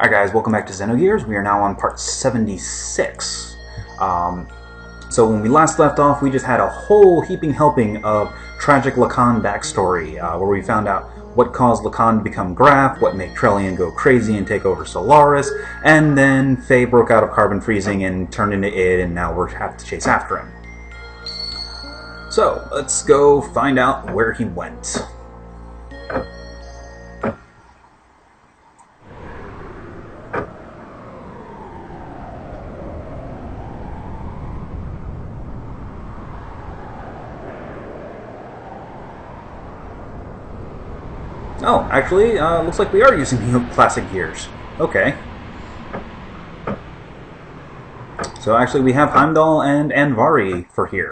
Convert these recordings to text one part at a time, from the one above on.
Alright guys, welcome back to Xenogears. We are now on part 76. So when we last left off, we just had a whole heaping helping of tragic Lacan backstory, where we found out what caused Lacan to become Graph, what made Trellian go crazy and take over Solaris, and then Faye broke out of carbon freezing and turned into id, and now we have to chase after him. So, let's go find out where he went. Oh, actually, looks like we are using classic gears. Okay. So actually we have Heimdall and Anvari for here.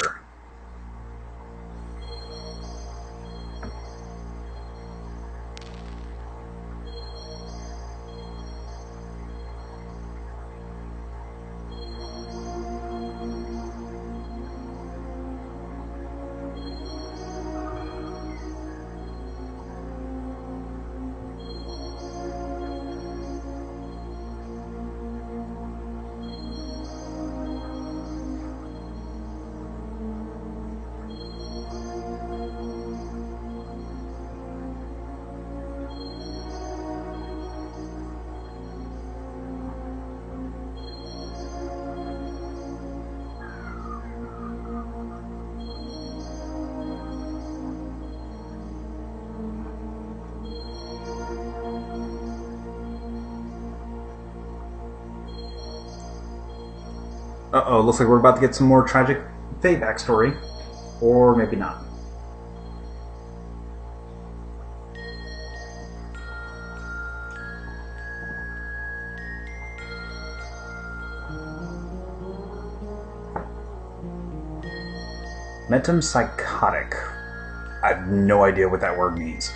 Uh-oh, looks like we're about to get some more tragic Faye backstory. Or maybe not. Metempsychotic. I have no idea what that word means.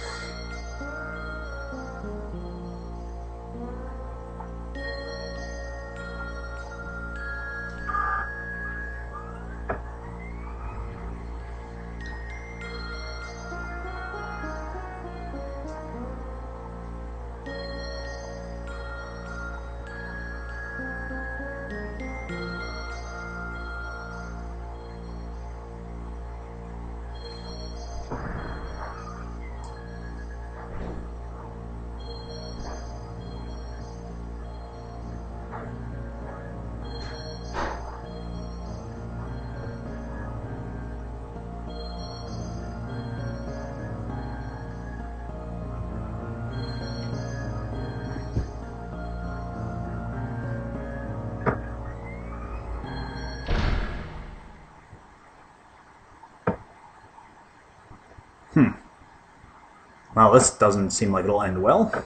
Well, this doesn't seem like it'll end well.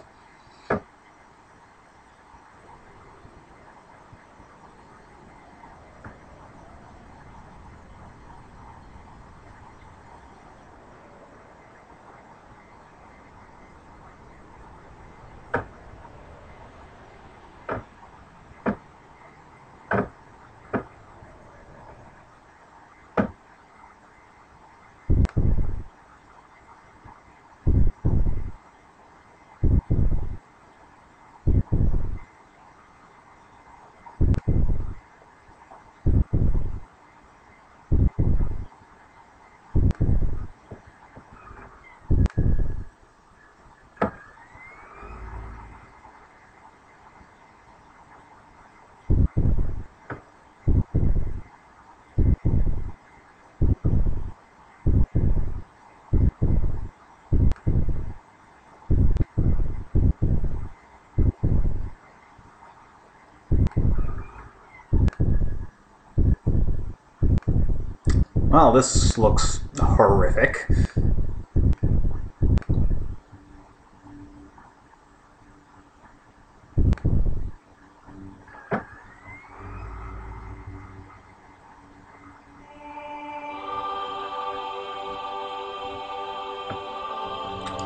Well, this looks horrific.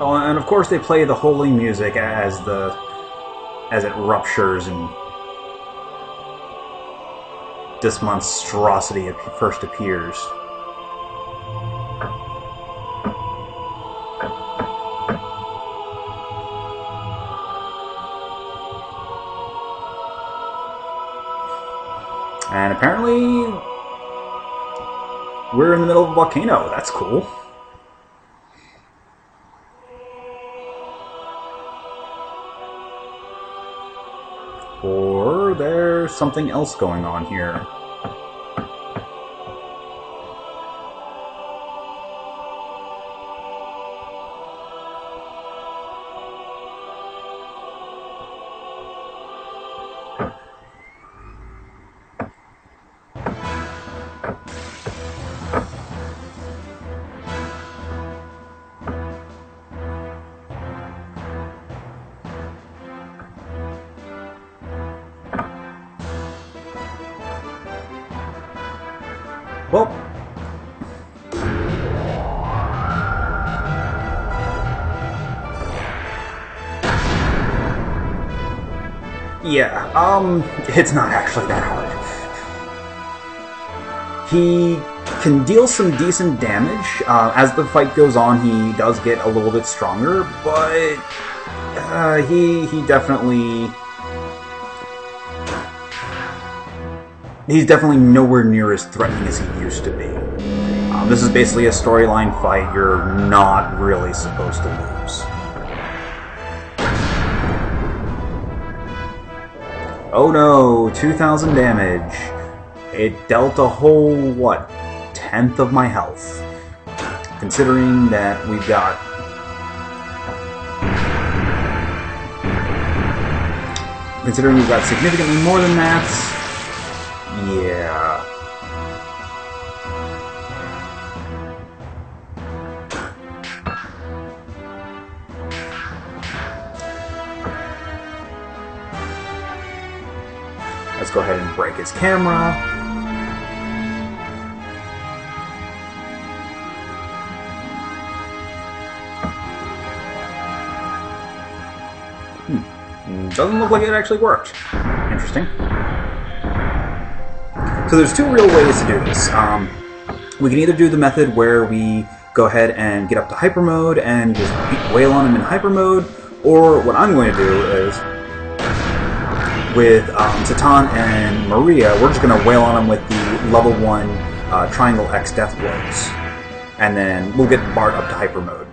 Oh, and of course they play the holy music as it ruptures and this monstrosity first appears. And apparently, we're in the middle of a volcano. That's cool. Or there's something else going on here. Well, yeah, it's not actually that hard. He can deal some decent damage. As the fight goes on, he does get a little bit stronger, but he's definitely nowhere near as threatening as he used to be. This is basically a storyline fight you're not really supposed to lose. Oh no, 2,000 damage. It dealt a whole, what, 10th of my health. Considering that we've got... Considering we've got significantly more than that... Yeah. Let's go ahead and break his camera. Doesn't look like it actually worked. Interesting. So there's two real ways to do this. We can either do the method where we go ahead and get up to hyper mode and just wail on him in hyper mode, or what I'm going to do is, with Satan and Maria, we're just going to wail on him with the level 1 Triangle X Death Blows, and then we'll get Bart up to hyper mode.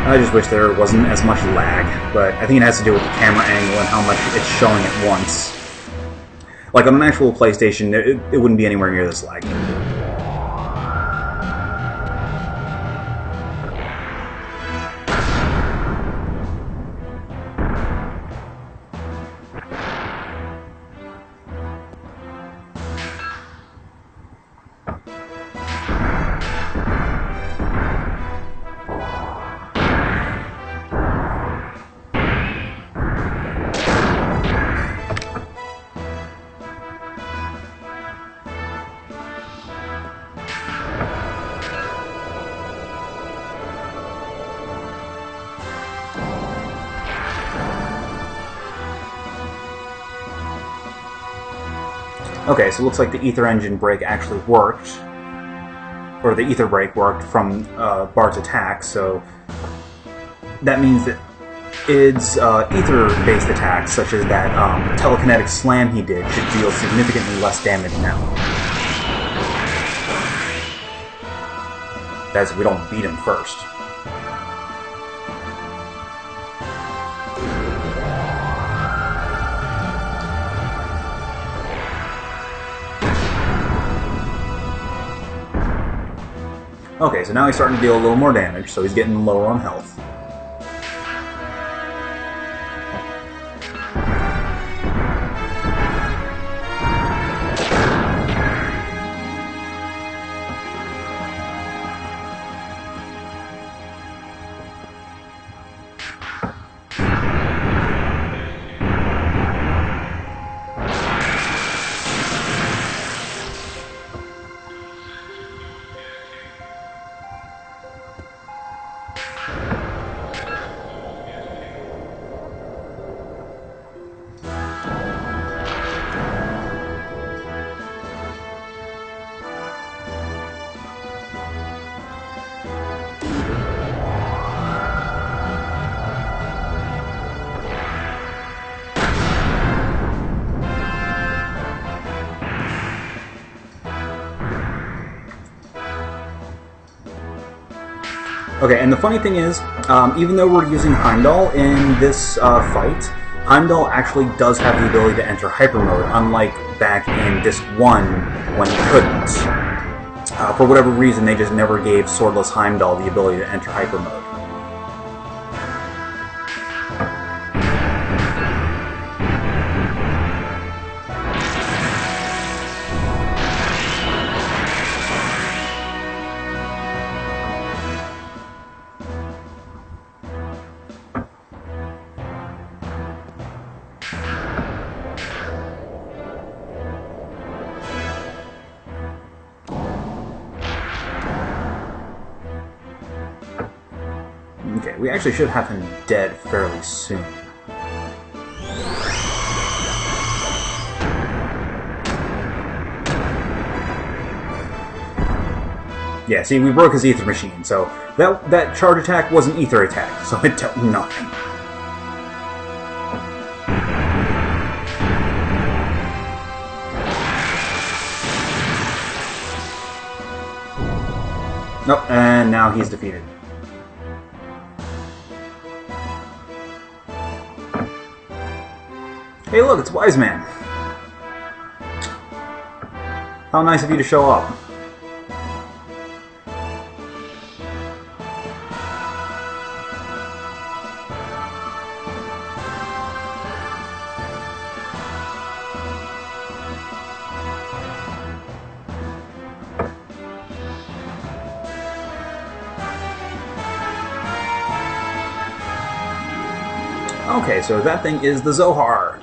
I just wish there wasn't as much lag, but I think it has to do with the camera angle and how much it's showing at once. Like on an actual PlayStation, it wouldn't be anywhere near this lag. Okay, so it looks like the ether engine break actually worked, or the ether break worked from Bart's attack, so that means that Id's ether-based attacks, such as that telekinetic slam he did, should deal significantly less damage now. That's if we don't beat him first. Okay, so now he's starting to deal a little more damage, so he's getting lower on health. Okay, and the funny thing is, even though we're using Heimdall in this fight, Heimdall actually does have the ability to enter Hyper Mode, unlike back in Disc 1 when he couldn't. For whatever reason, they just never gave Swordless Heimdall the ability to enter Hyper Mode. Okay, we actually should have him dead fairly soon. Yeah, see, we broke his ether machine, so that charge attack was an ether attack, so it dealt nothing. Nope, and now he's defeated. Hey look, it's Wise Man! How nice of you to show up. Okay, so that thing is the Zohar.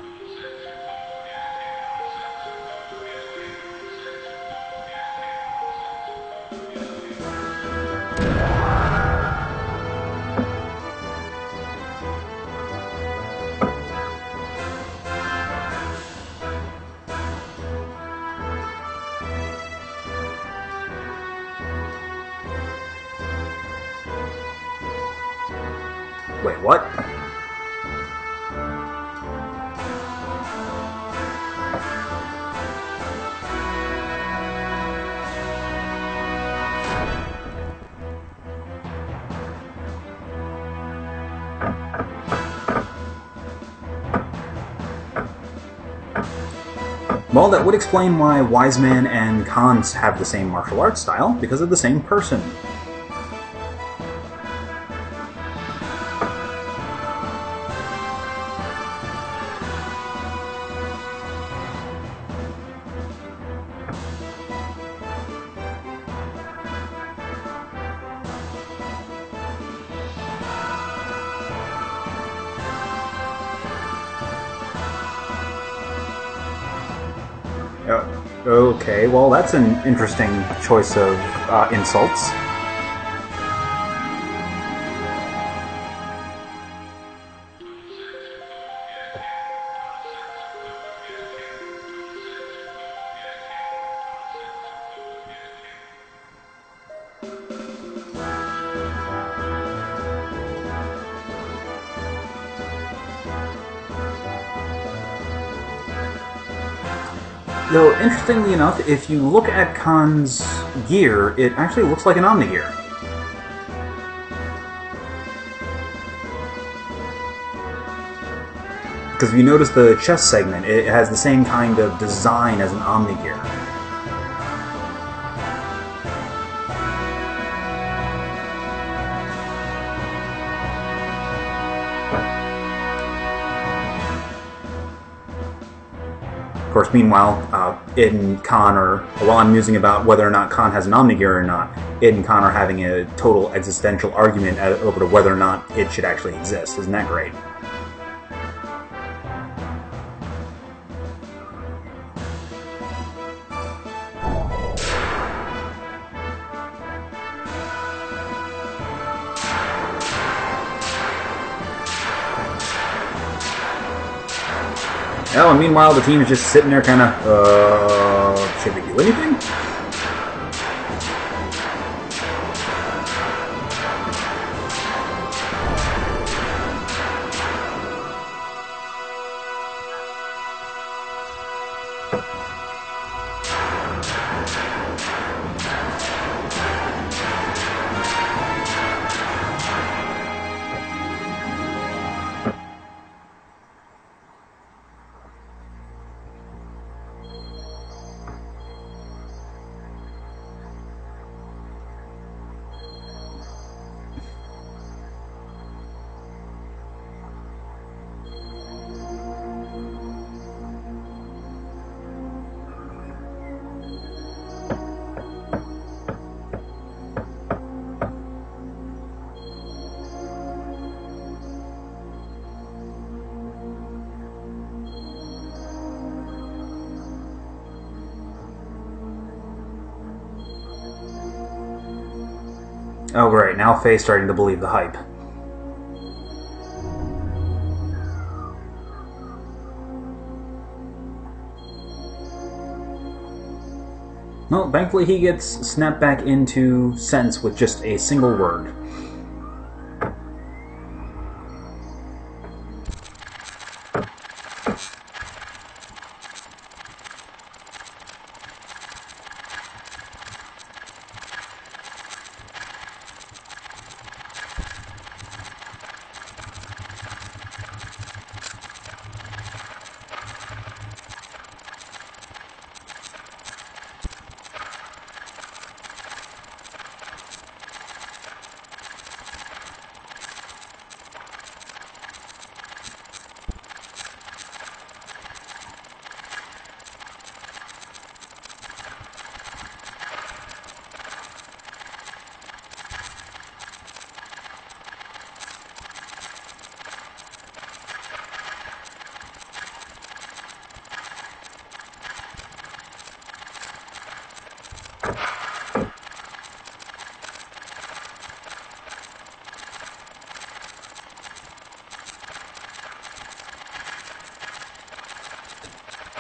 Wait, what? Well, that would explain why Wise Man and Khans have the same martial arts style, because of the same person. Okay, well that's an interesting choice of insults. Though, interestingly enough, if you look at Khan's gear, it actually looks like an Omni-Gear. Because if you notice the chest segment, it has the same kind of design as an Omni-Gear. Of course, meanwhile, Id and Khan are, while I'm musing about whether or not Khan has an Omni-Gear or not, Id and Khan are having a total existential argument over to whether or not it should actually exist. Isn't that great? Oh, and meanwhile, the team is just sitting there kind of, should we do anything? Oh, right. Now Faye's starting to believe the hype. Well, thankfully he gets snapped back into sense with just a single word.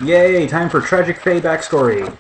Yay! Time for Tragic Faye backstory!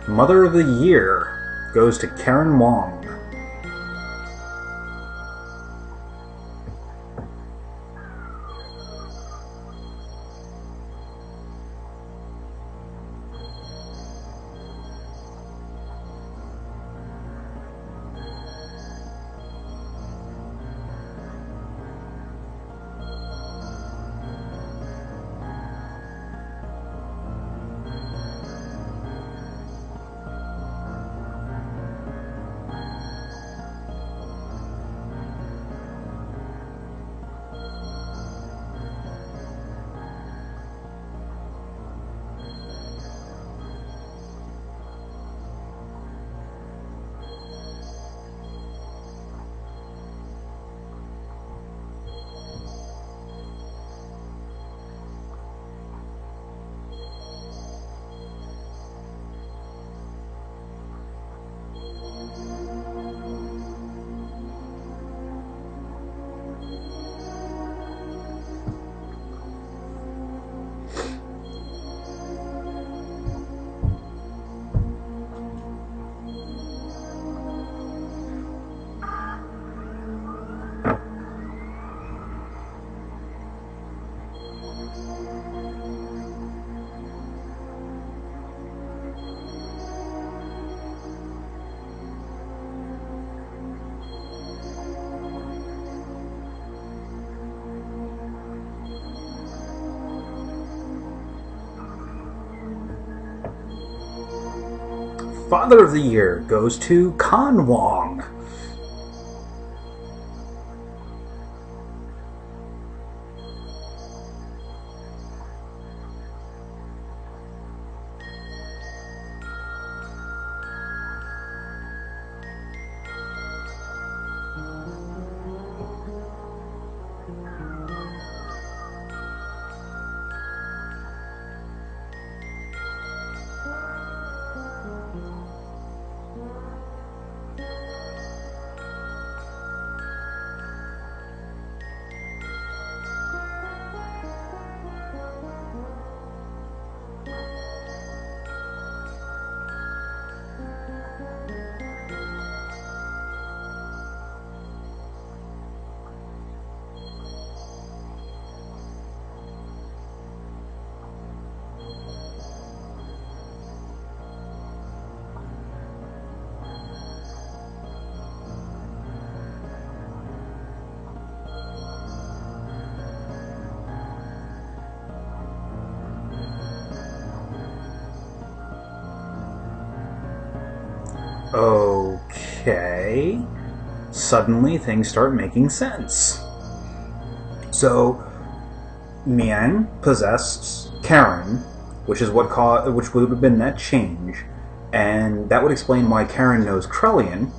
Mother of the Year goes to Karen Wong. Father of the Year goes to Con Wong. Okay. Suddenly things start making sense. So, Miang possessed Karen, which would have been that change, and that would explain why Karen knows Krellian.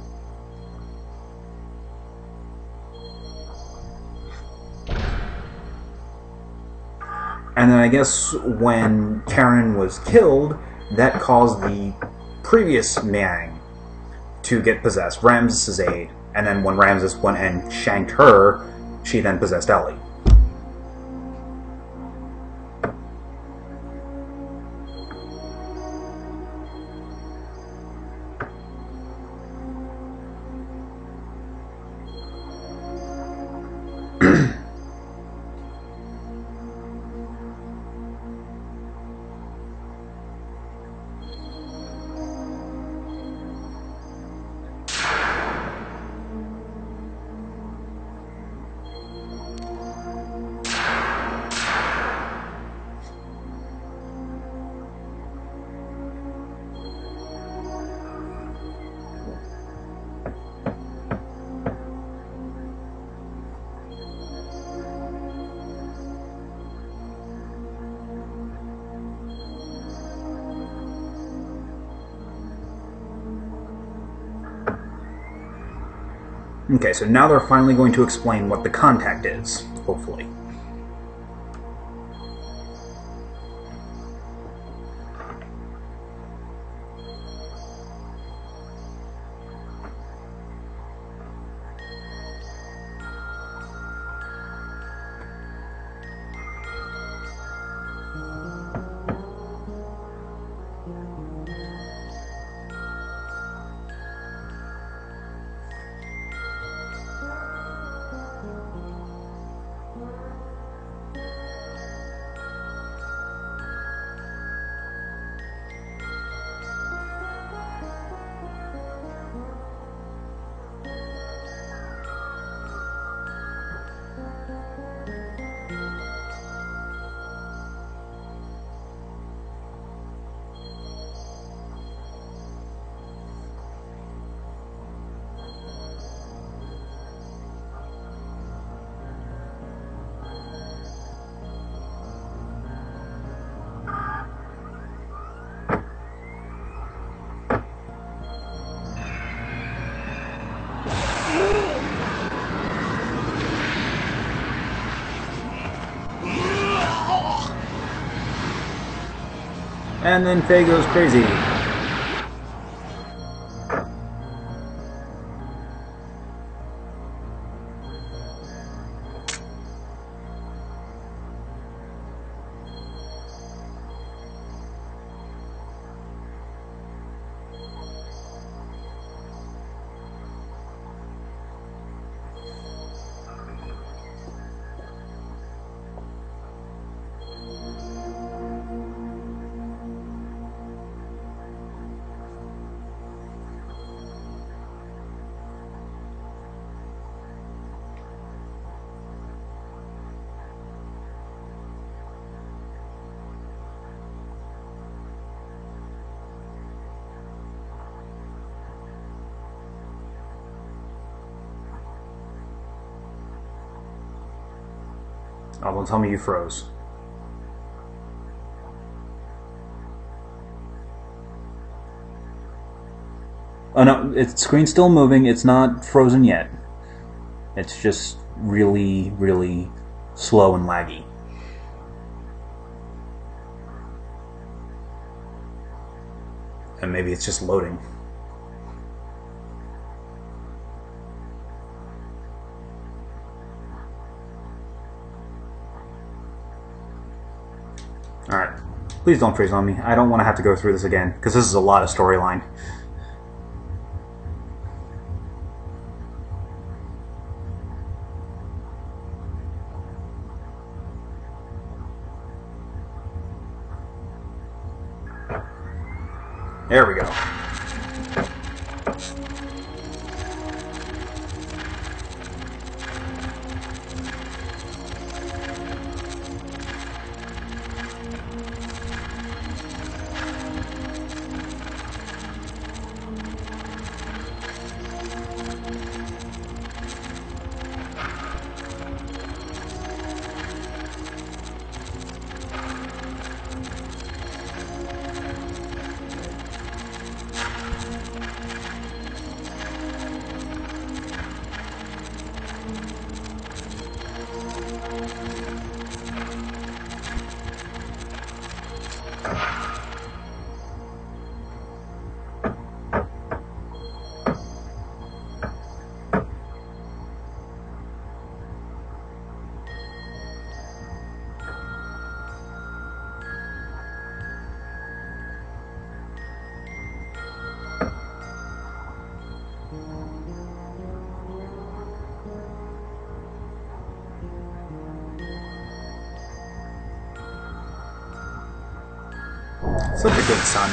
And then I guess when Karen was killed, that caused the previous Miang to get possessed, Ramses' aide. And then when Ramses went and shanked her, she then possessed Ellie. Okay, so now they're finally going to explain what the contact is, hopefully. And then Faye goes crazy. Oh, don't tell me you froze. Oh no, its screen's still moving. It's not frozen yet. It's just really, really slow and laggy. And maybe it's just loading. Alright. Please don't freeze on me. I don't want to have to go through this again, because this is a lot of storyline. There we go. Such a good son.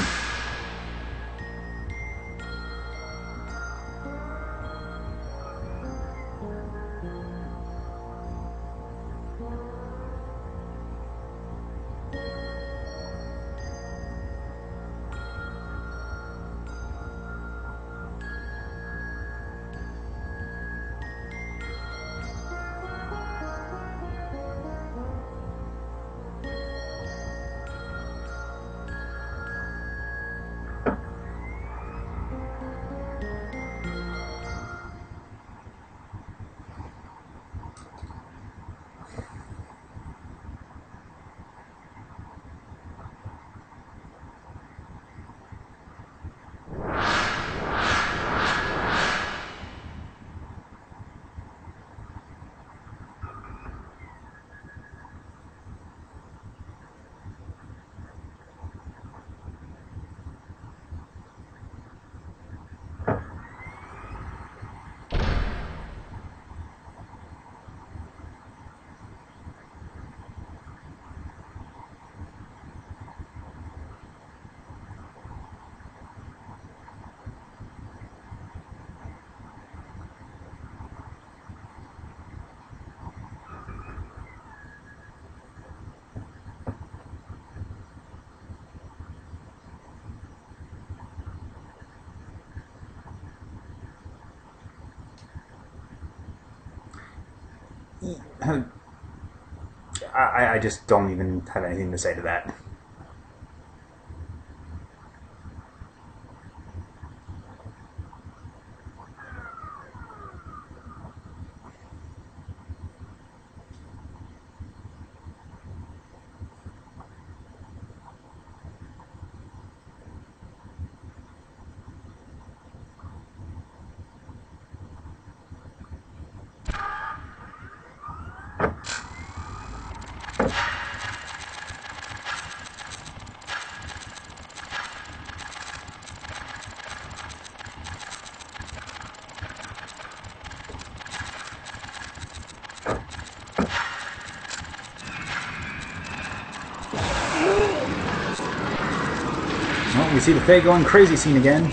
I just don't even have anything to say to that. Well, we see the Fae going crazy scene again.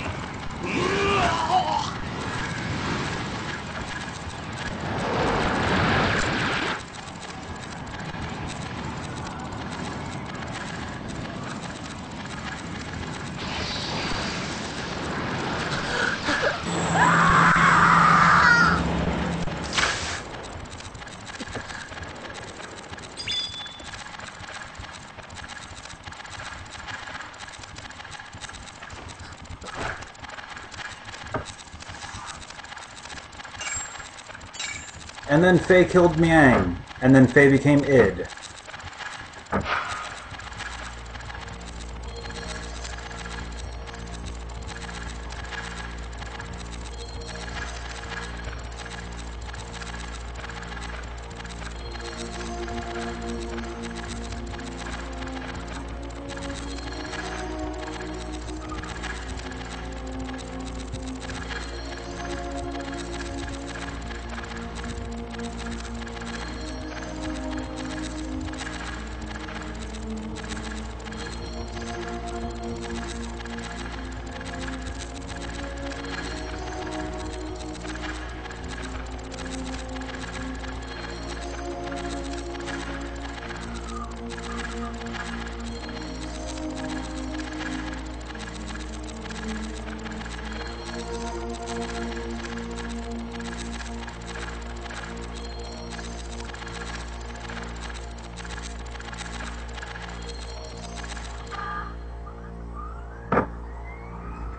And then Faye killed Miang. And then Faye became Id.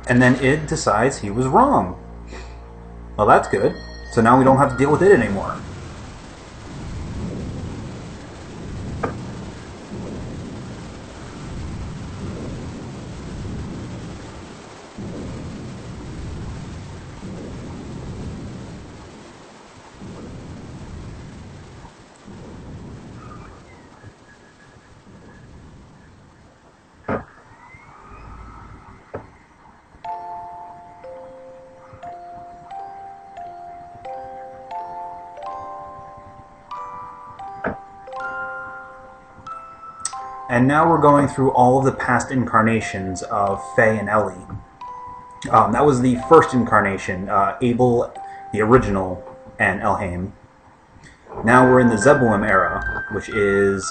And then Id decides he was wrong. Well, that's good. So now we don't have to deal with it anymore. And now we're going through all of the past incarnations of Faye and Ellie. That was the first incarnation, Abel, the original, and Elhaim. Now we're in the Zeboim era, which is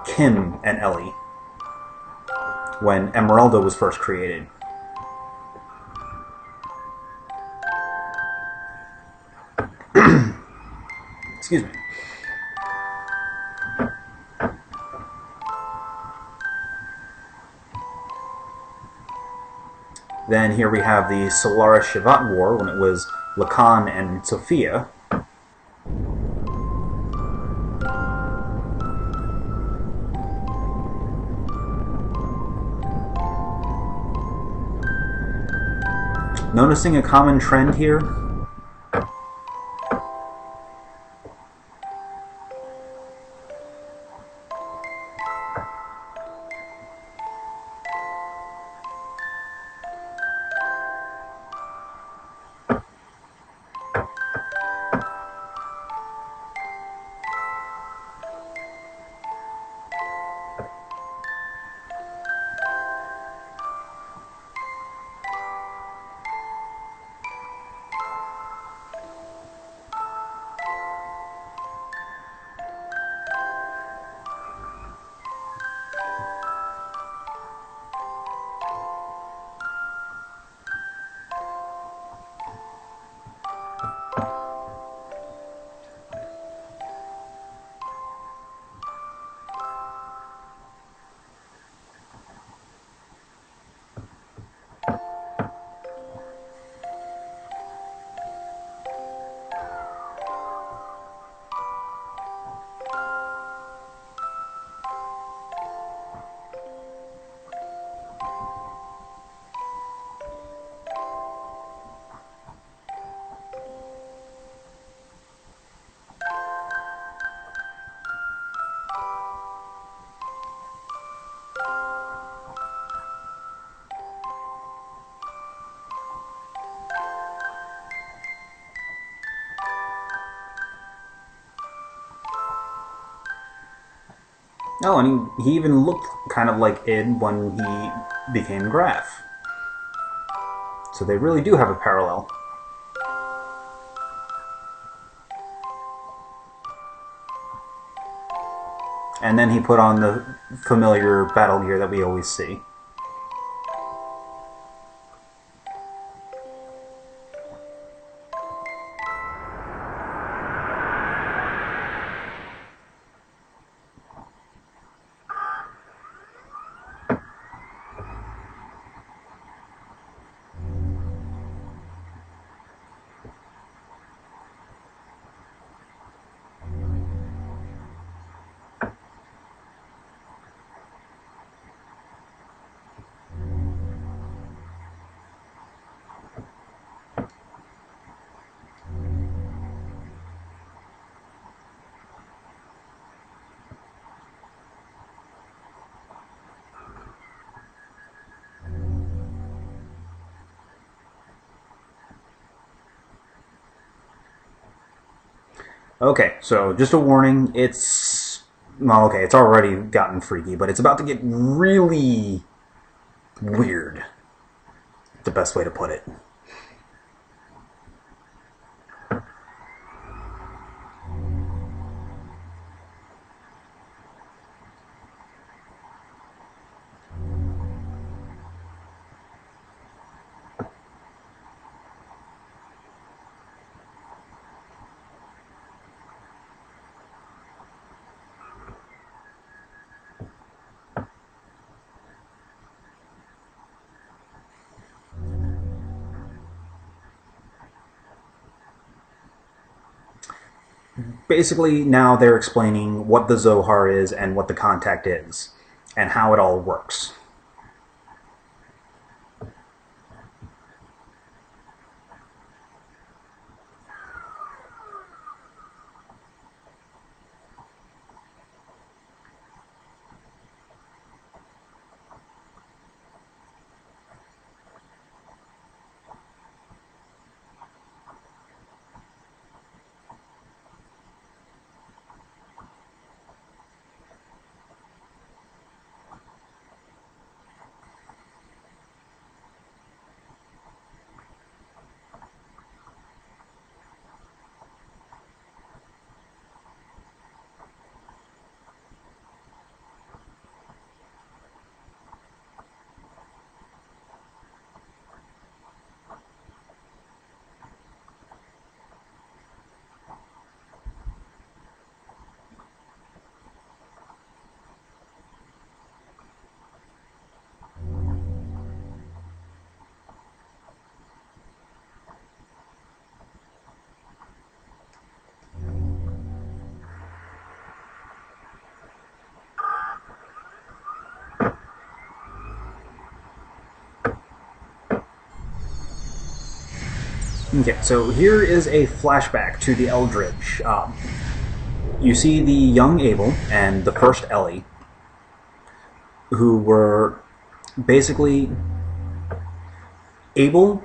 Kim and Ellie, when Emeralda was first created. Excuse me. Then here we have the Solaris Shivat War, when it was Lacan and Sophia. Noticing a common trend here? Oh, and he even looked kind of like Id when he became Graf. So they really do have a parallel. And then he put on the familiar battle gear that we always see. Okay, so just a warning, it's... Well, okay, it's already gotten freaky, but it's about to get really weird. The best way to put it. Basically, now they're explaining what the Zohar is and what the contact is, and how it all works. Okay, so here is a flashback to the Eldritch. You see the young Abel and the first Ellie, who were basically Abel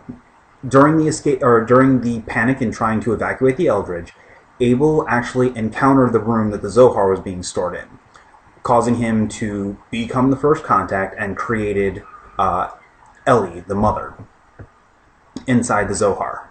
during the escape or during the panic in trying to evacuate the Eldritch. Abel actually encountered the room that the Zohar was being stored in, causing him to become the first contact and created Ellie, the mother, inside the Zohar.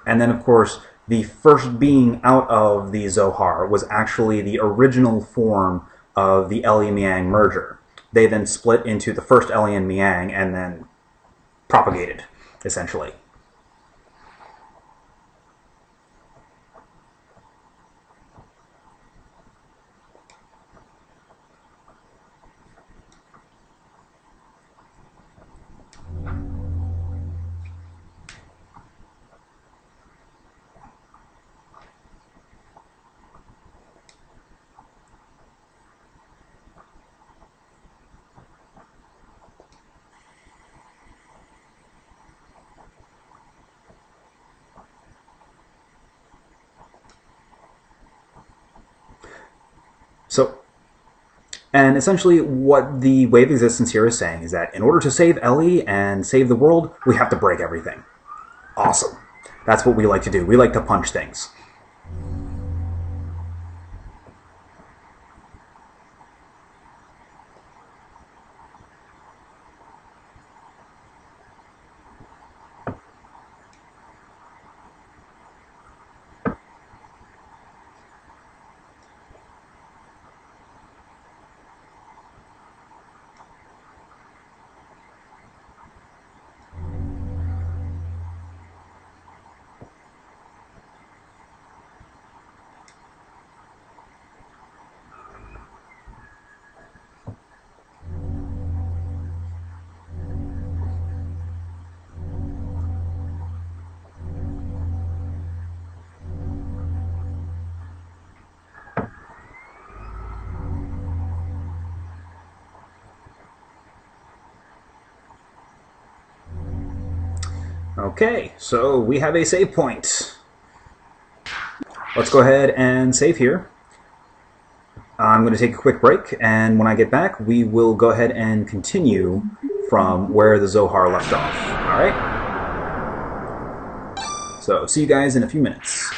And then, of course, the first being out of the Zohar was actually the original form of the Ellie and Miang merger. They then split into the first Ellie and Miang and then propagated, essentially. So, and essentially what the Wave Existence here is saying is that in order to save Ellie and save the world, we have to break everything. Awesome. That's what we like to do. We like to punch things. Okay, so we have a save point. Let's go ahead and save here. I'm going to take a quick break, and when I get back, we will go ahead and continue from where the Zohar left off. Alright? So, see you guys in a few minutes.